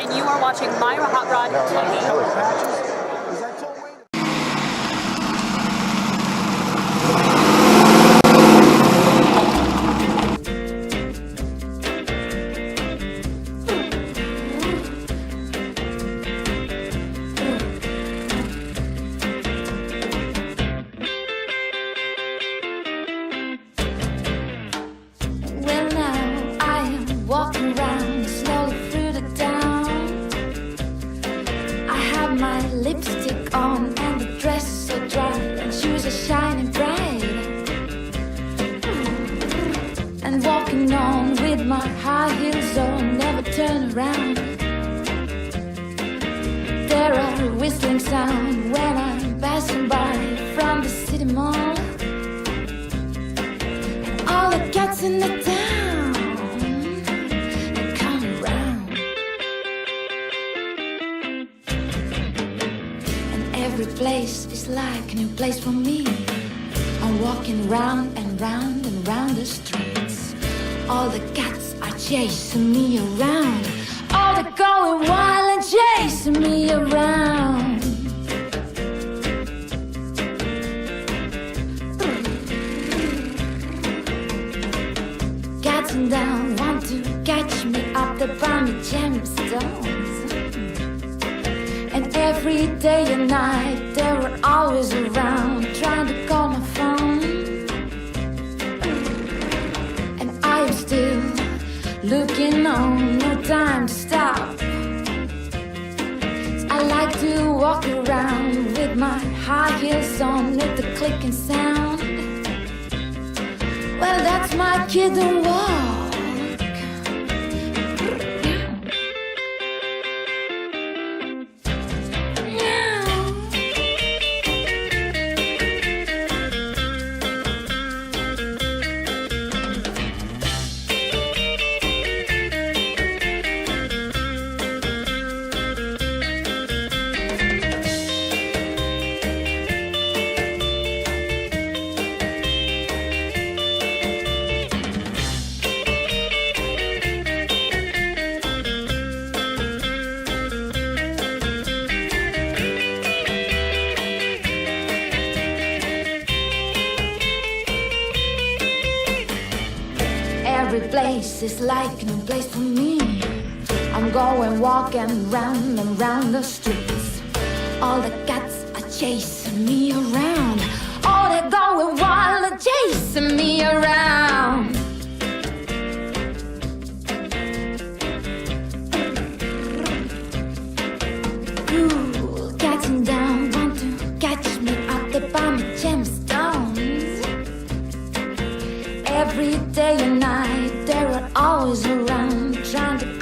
and you are watching MyHotRodTV. Well, now I am walking around slowly through the town. I have my lipstick on and the dress so dry and shoes are shining bright. And walking on with my high heels on, never turn around. There are whistling sounds when I'm passing by from the city mall. All the cats in the town come around, and every place is like a new place for me. I'm walking round and round and round the streets. All the cats are chasing me around. All the going wild and chasing me around. Catching down, want to catch me up the balmy gemstones. And every day and night they were always around, trying to call my phone. And I am still looking on, no time to stop. I like to walk around with my high heels on, with the clicking sound. Well, that's my kitten walk. Every place is like a new place for me. I'm going walking round and round the streets. All the cats are chasing me around. Oh, they're going wild and chasing me around. Ooh, catching down, want to catch me up the balmy gemstones. Every day and night they were always around, trying to